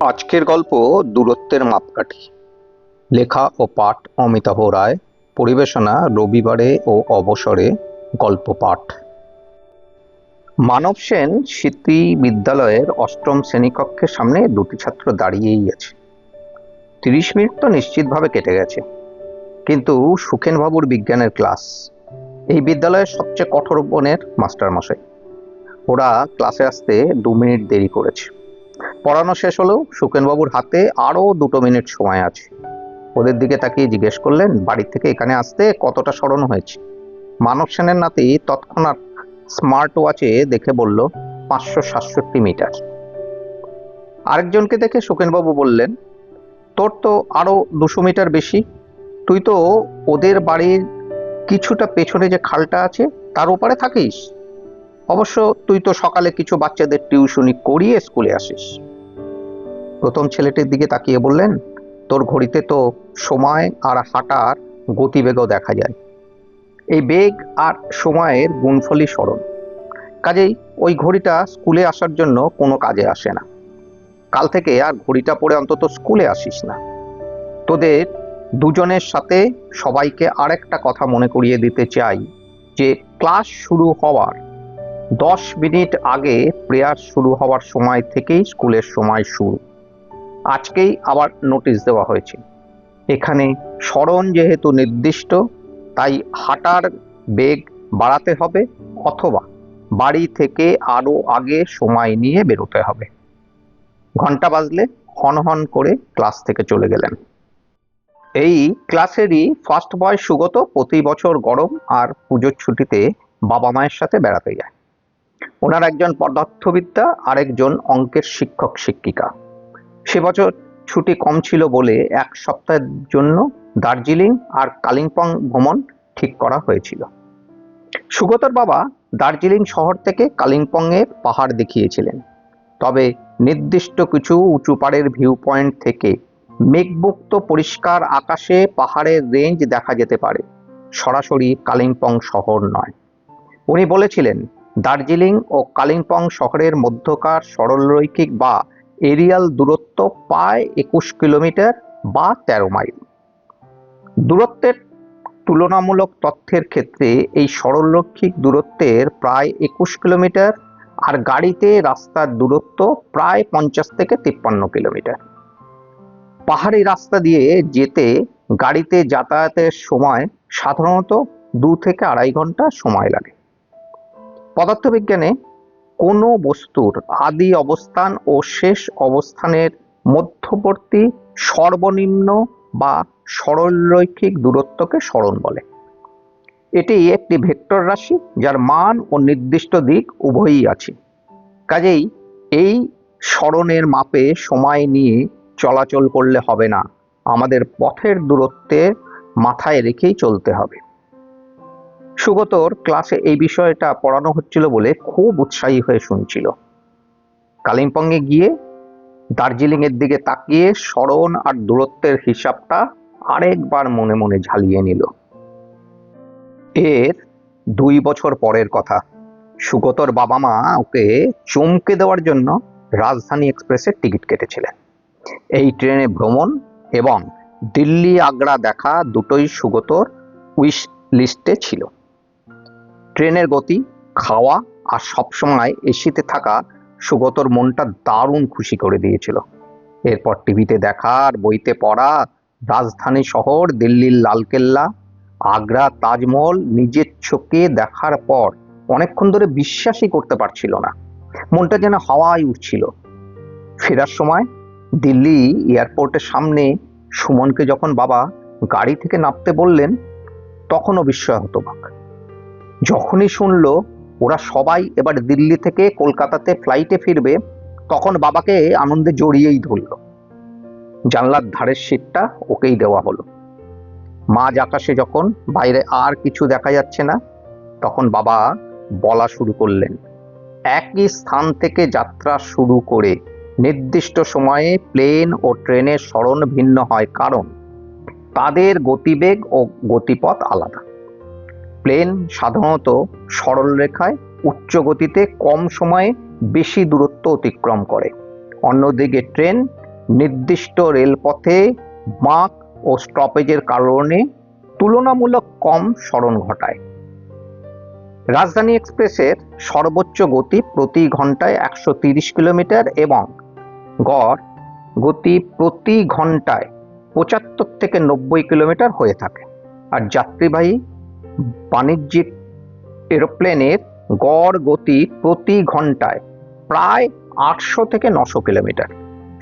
আজকের গল্প দূরত্বের মাপকাঠি। লেখা ও পাঠ অমিতাভ রায়। পরিবেশনা রবিবারে ও অবসরে গল্প পাঠ। মানব সেন স্মৃতি বিদ্যালয়ের অষ্টম শ্রেণীকক্ষের সামনে দুটি ছাত্র দাঁড়িয়েই আছে। 30 মিনিট তো নিশ্চিতভাবে কেটে গেছে, কিন্তু সুখেনবাবুর বিজ্ঞানের ক্লাস। এই বিদ্যালয়ের সবচেয়ে কঠোর বনের মাস্টারমশাই। ওরা ক্লাসে আসতে 2 মিনিট দেরি করেছে। পড়ানো শেষ হলেও সুখেনবাবুর হাতে আরো 2 মিনিট সময় আছে। ওদের দিকে তাকিয়ে জিজ্ঞেস করলেন, বাড়ি থেকে এখানে আসতে কতটা স্মরণ হয়েছে? মানব সেনের নাতি তৎক্ষণাৎ স্মার্ট ওয়াচে দেখে বলল, 567 মিটার। আরেকজনকে দেখে সুখেনবাবু বললেন, তোর তো আরো 200 মিটার বেশি। তুই তো ওদের বাড়ির কিছুটা পেছনে যে খালটা আছে তার ওপারে থাকিস। অবশ্য তুই তো সকালে কিছু বাচ্চাদের টিউশনি করিয়ে স্কুলে আসিস। প্রথম ছেলেটির দিকে তাকিয়ে বললেন, তোর ঘড়িতে তো সময় আর হাঁটার গতিবেগও দেখা যায়। এই বেগ আর সময়ের গুণফলই স্মরণ। কাজেই ওই ঘড়িটা স্কুলে আসার জন্য কোনো কাজে আসে না। কাল থেকে আর ঘড়িটা পরে অন্তত স্কুলে আসিস না। তোদের দুজনের সাথে সবাইকে আরেকটা কথা মনে করিয়ে দিতে চাই যে ক্লাস শুরু হওয়ার 10 মিনিট আগে প্রেয়ার শুরু হওয়ার সময় থেকেই স্কুলের সময় শুরু। আজকেই আবার নোটিশ দেওয়া হয়েছে। এখানে স্মরণ যেহেতু নির্দিষ্ট, তাই হাঁটার বেগ বাড়াতে হবে অথবা বাড়ি থেকে আরো আগে সময় নিয়ে বেরোতে হবে। ঘন্টা বাজলে হন হন করে ক্লাস থেকে চলে গেলেন। এই ক্লাসেরই ফার্স্ট বয় সুগত প্রতি বছর গরম আর পুজোর ছুটিতে বাবা মায়ের সাথে বেড়াতে যায়। ওনার একজন পদার্থবিদ্যা আর একজন অঙ্কের শিক্ষক শিক্ষিকা। সে বছর ছুটি কম ছিল বলে 1 সপ্তাহের জন্য দার্জিলিং আর কালিম্পং ভ্রমণ ঠিক করা হয়েছিল। সুগতর বাবা দার্জিলিং শহর থেকে কালিম্পং এর পাহাড় দেখিয়েছিলেন, তবে নির্দিষ্ট কিছু উঁচু পাড়ের ভিউ পয়েন্ট থেকে মেঘমুক্ত পরিষ্কার আকাশে পাহাড়ের রেঞ্জ দেখা যেতে পারে, সরাসরি কালিম্পং শহর নয়। উনি বলেছিলেন, দার্জিলিং ও কালিম্পং শহরের মধ্যকার সরলরৈখিক বা এরিয়াল দূরত্ব প্রায় 21 কিলোমিটার বা 13 মাইল। দূরত্বের তুলনামূলক তথ্যের ক্ষেত্রে এই সরলরৈখিক দূরত্বের প্রায় 21 কিলোমিটার আর গাড়িতে রাস্তার দূরত্ব প্রায় 50 থেকে 53 কিলোমিটার। পাহাড়ি রাস্তা দিয়ে যেতে গাড়িতে যাতায়াতের সময় সাধারণত 2 থেকে 2.5 ঘন্টা সময় লাগে। পদার্থবিজ্ঞানে কোনো বস্তুর আদি অবস্থান ও শেষ অবস্থানের মধ্যবর্তী সর্বনিম্ন বা সরলরৈখিক দূরত্বকে সরণ বলে। এটি একটি ভেক্টর রাশি যার মান ও নির্দিষ্ট দিক উভয়ই আছে। কাজেই এই সরণের মাপে সময় নিয়ে চলাচল করলে হবে না, আমাদের পথের দূরত্বে মাথায় রেখেই চলতে হবে। সুগতর ক্লাসে এই বিষয়টা পড়ানো হচ্ছিল বলে খুব উৎসাহী হয়ে শুনছিল। কালিম্পংয়ে গিয়ে দার্জিলিং এর দিকে তাকিয়ে সরণ আর দূরত্বের হিসাবটা আরেকবার মনে মনে ঝালিয়ে নিল। এর 2 বছর পরের কথা। সুগতর বাবা মা ওকে চমকে দেওয়ার জন্য রাজধানী এক্সপ্রেসের টিকিট কেটেছিলেন। এই ট্রেনে ভ্রমণ এবং দিল্লি আগ্রা দেখা দুটোই সুগতর উইশ লিস্টে ছিল। ট্রেনের গতি, খাওয়া আর সবসময় এসিতে থাকা সুগতর মনটা দারুণ খুশি করে দিয়েছিল। এরপর টিভিতে দেখা আর বইতে পড়া রাজধানী শহর দিল্লির লালকেল্লা, আগ্রা তাজমহল নিজের চোখে দেখার পর অনেকক্ষণ ধরে বিশ্বাসই করতে পারছিল না। মনটা যেন হাওয়ায় উঠছিল। ফেরার সময় দিল্লি এয়ারপোর্টের সামনে সুমনকে যখন বাবা গাড়ি থেকে নামতে বললেন, তখনও বিস্ময় হতবাক। যখনই শুনলো ওরা সবাই এবার দিল্লি থেকে কলকাতাতে ফ্লাইটে ফিরবে, তখন বাবাকে আনন্দে জড়িয়েই ধরল। জানলার ধারের সিটটা ওকেই দেওয়া হলো। মাঝ আকাশে যখন বাইরে আর কিছু দেখা যাচ্ছে না, তখন বাবা বলা শুরু করলেন, একই স্থান থেকে যাত্রা শুরু করে নির্দিষ্ট সময়ে প্লেন ও ট্রেনের সরণ ভিন্ন হয়, কারণ তাদের গতিবেগ ও গতিপথ আলাদা। প্লেন সাধারণত সরল রেখায় উচ্চ গতিতে কম সময়ে বেশি দূরত্ব অতিক্রম করে, অন্যদিকে ট্রেন নির্দিষ্ট রেলপথে বাঁক ও স্টপেজের কারণে তুলনামূলক কম স্মরণ ঘটায়। রাজধানী এক্সপ্রেসের সর্বোচ্চ গতি প্রতি ঘন্টায় 130 কিলোমিটার এবং গড় গতি প্রতি ঘন্টায় 75 থেকে 90 কিলোমিটার হয়ে থাকে। আর যাত্রীবাহী বাণিজ্যিক এরোপ্লেনের গড় গতি প্রতি ঘন্টায় প্রায় 800 থেকে 900 কিলোমিটার।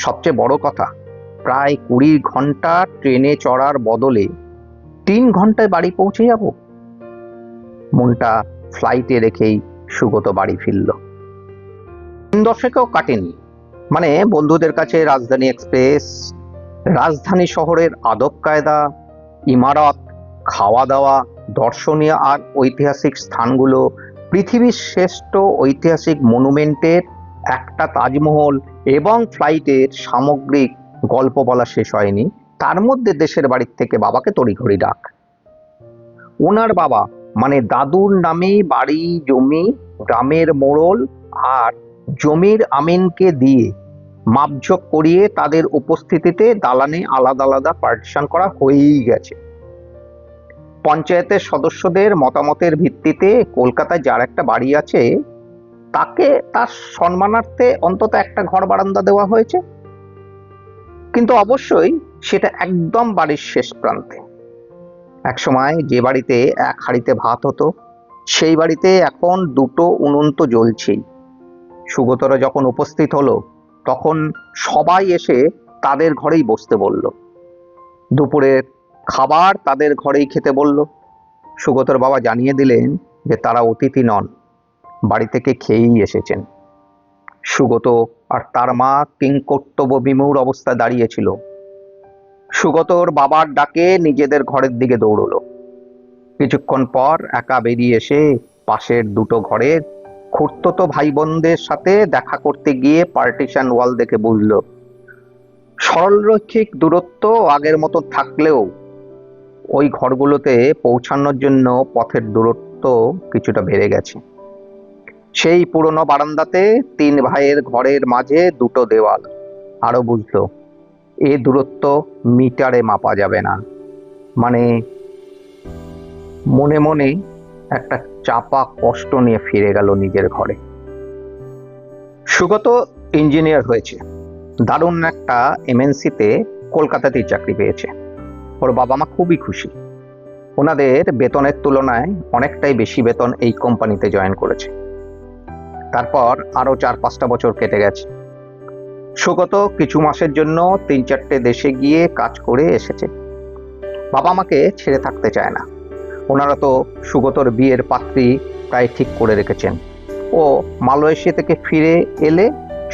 সবচেয়ে বড় কথা, প্রায় 20 ঘন্টা ট্রেনে চড়ার বদলে 3 ঘন্টায় বাড়ি পৌঁছে যাব। মনটা ফ্লাইটে রেখেই সুগত বাড়ি ফিরল। 3 দশকেও কাটেনি, মানে বন্ধুদের কাছে রাজধানী এক্সপ্রেস, রাজধানী শহরের আদব কায়দা, ইমারত, খাওয়া দাওয়া, দর্শনীয় আর ঐতিহাসিক স্থানগুলো, পৃথিবীর শ্রেষ্ঠ ঐতিহাসিক মনুমেন্টের একটা তাজমহল এবং ফ্লাইটের সামগ্রিক গল্প বলা শেষ হয়নি। তার মধ্যে দেশের বাড়ির থেকে বাবাকে তড়িঘড়ি ডাক। ওনার বাবা মানে দাদুর নামে বাড়ি জমি, গ্রামের মোড়ল আর জমির আমিনকে দিয়ে মাপঝোঁক করিয়ে তাদের উপস্থিতিতে দালানে আলাদা আলাদা পার্টিশন করা হয়েই গেছে। পঞ্চায়েতের সদস্যদের মতামতের ভিত্তিতে কলকাতায় যার একটা বাড়ি আছে তাকে তার সম্মানার্থে অন্তত একটা ঘর বারান্দা দেওয়া হয়েছে, কিন্তু অবশ্যই সেটা একদম বাড়ির শেষ প্রান্তে। একসময় যে বাড়িতে এক হাঁড়িতে ভাত হতো সেই বাড়িতে এখন 2টো উনুন তো জ্বলছেই। সুগতরা যখন উপস্থিত হলো তখন সবাই এসে তাদের ঘরেই বসতে বলল। দুপুরের খাবার তাদের ঘরেই খেতে বলল। সুগতর বাবা জানিয়ে দিলেন যে তারা অতিথি নন, বাড়ি থেকে খেয়েই এসেছেন। সুগত আর তার মা কিংকর্তব্য বিমূঢ় অবস্থায় দাঁড়িয়েছিল। সুগতর বাবার ডাকে নিজেদের ঘরের দিকে দৌড়লো। কিছুক্ষণ পর একা বেরিয়ে এসে পাশের 2টো ঘরের খুড়তুতো ভাই বোনদের সাথে দেখা করতে গিয়ে পার্টিশন ওয়াল দেখে বুঝল সরলরৈখিক দূরত্ব আগের মতো থাকলেও ওই ঘরগুলোতে পৌঁছানোর জন্য পথের দূরত্ব কিছুটা বেড়ে গেছে। সেই পুরনো বারান্দাতে 3 ভাইয়ের ঘরের মাঝে 2টো দেওয়াল। আরো বুঝলো এ দূরত্ব মিটারে মাপা যাবে না। মানে মনে মনে একটা চাপা কষ্ট নিয়ে ফিরে গেল নিজের ঘরে। সুগত ইঞ্জিনিয়ার হয়েছে, দারুণ একটা এমএনসিতে কলকাতাতেই চাকরি পেয়েছে। ওর বাবা মা খুবই খুশি। ওনাদের বেতনের তুলনায় অনেকটাই বেশি বেতন এই কোম্পানিতে জয়েন করেছে। তারপর আরো 4-5টা বছর কেটে গেছে। সুগত কিছু মাসের জন্য 3-4টে দেশে গিয়ে কাজ করে এসেছে। বাবা মাকে ছেড়ে থাকতে চায় না। ওনারা তো সুগতর বিয়ের পাত্রী প্রায় ঠিক করে রেখেছেন। ও মালয়েশিয়া থেকে ফিরে এলে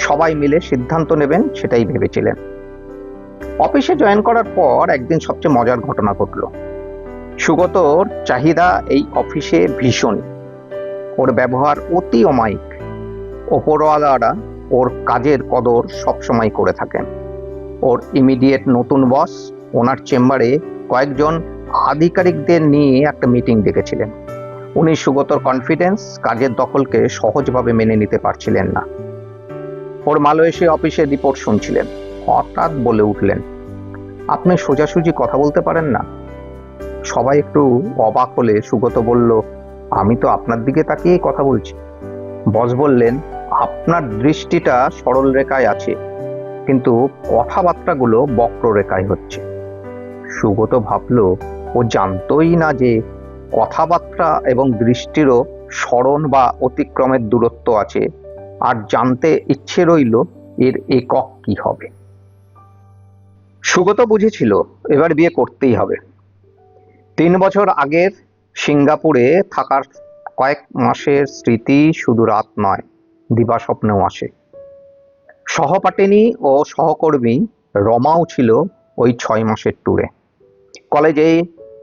সবাই মিলে সিদ্ধান্ত নেবেন সেটাই ভেবেছিলেন। অফিসে জয়েন করার পর একদিন সবচেয়ে মজার ঘটনা ঘটল। সুগতর চাহিদা এই অফিসে ভীষণ। ওর ব্যবহার অতি অমায়িক। ওপরওয়ালারা ওর কাজের কদর সবসময় করে থাকেন। ওর ইমিডিয়েট নতুন বস ওনার চেম্বারে কয়েকজন আধিকারিকদের নিয়ে একটা মিটিং ডেকেছিলেন। উনি সুগতর কনফিডেন্স, কাজের দখলকে সহজভাবে মেনে নিতে পারছিলেন না। ওর মালয়েশিয়া অফিসের রিপোর্ট শুনছিলেন। হঠাৎ বলে উঠলেন, আপনি সোজাসুজি কথা বলতে পারেন না? সবাই একটু অবাক হলে সুগত বলল, আমি তো আপনার দিকে তাকিয়েই কথা বলছি। বস বললেন, আপনার দৃষ্টিটা সরল রেখায় আছে, কিন্তু কথাবার্তাগুলো বক্ররেখায় হচ্ছে। সুগত ভাবল ও জানতোই না যে কথাবার্তা এবং দৃষ্টিরও স্মরণ বা অতিক্রমের দূরত্ব আছে, আর জানতে ইচ্ছে রইল এর একক কি হবে। সুগত বুঝেছিল এবার বিয়ে করতেই হবে। 3 বছর আগের সিঙ্গাপুরে থাকার কয়েক মাসের স্মৃতি শুধু রাত নয়, দিবা স্বপ্নেও আসে। সহপাঠিনী ও সহকর্মী রমাও ছিল ওই 6 মাসের ট্যুরে। কলেজে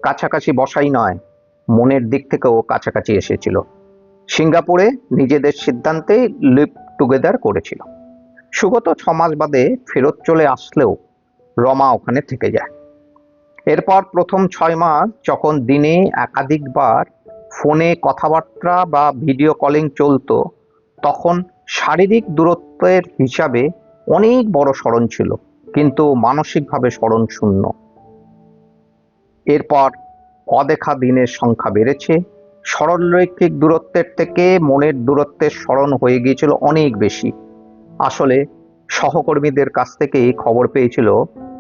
কাছাকাছি বসাই নয়, মনের দিক থেকেও কাছাকাছি এসেছিল। সিঙ্গাপুরে নিজেদের সিদ্ধান্তে লিভ টুগেদার করেছিল। সুগত 6 মাস বাদে ফেরত চলে আসলেও রমা ওখানে থেকে যায়। এরপর প্রথম 6 মাস যখন দিনে একাধিকবার ফোনে কথাবার্তা বা ভিডিও কলিং চলতো, তখন শারীরিক দূরত্বের হিসাবে অনেক বড় স্মরণ ছিল, কিন্তু মানসিকভাবে স্মরণ শূন্য। এরপর অদেখা দিনের সংখ্যা বেড়েছে। সরলরৈখিক দূরত্বের থেকে মনের দূরত্বের স্মরণ হয়ে গিয়েছিল অনেক বেশি। আসলে সহকর্মীদের কাছ থেকে খবর পেয়েছিল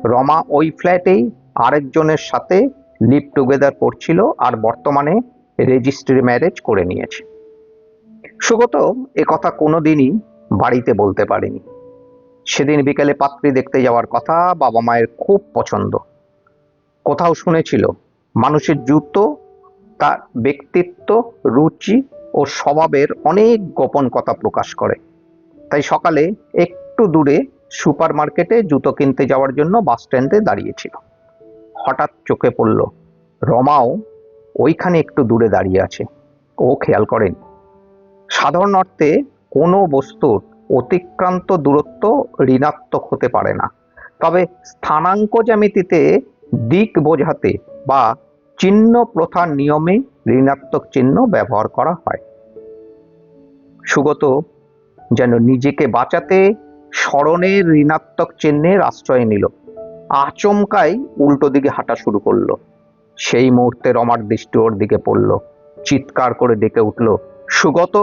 রমা ওই ফ্ল্যাটেই আরেকজনের সাথে লিভ টুগেদার করছিল আর বর্তমানে রেজিস্ট্রি ম্যারেজ করে নিয়েছে। সুগত কথা কোনোদিনই বাড়িতে বলতে পারেনি। সেদিন বিকেলে পাত্রী দেখতে যাওয়ার কথা বাবা মায়ের খুব পছন্দ। কোথাও শুনেছিল মানুষের জুতো তার ব্যক্তিত্ব, রুচি ও স্বভাবের অনেক গোপন কথা প্রকাশ করে। তাই সকালে একটু দূরে সুপার মার্কেটে জুতো কিনতে যাওয়ার জন্য বাস স্ট্যান্ডে দাঁড়িয়েছিল। হঠাৎ চোখে পড়ল রমাও ওইখানে একটু দূরে দাঁড়িয়ে আছে। ও খেয়াল করেনি। সাধারণ অর্থে কোনো বস্তুর অতিক্রান্ত দূরত্ব ঋণাত্মক হতে পারে না, তবে স্থানাঙ্ক জ্যামিতিতে দিক বোঝাতে বা চিহ্ন প্রথার নিয়মে ঋণাত্মক চিহ্ন ব্যবহার করা হয়। সুগত যেন নিজেকে বাঁচাতে স্মরণের ঋণাত্মক চিহ্নের আশ্রয় নিল। আচমকাই উল্টো দিকে হাঁটা শুরু করলো। সেই মুহূর্তে রমার দৃষ্টি ওর দিকে পড়ল। চিৎকার করে ডেকে উঠল, সুগত!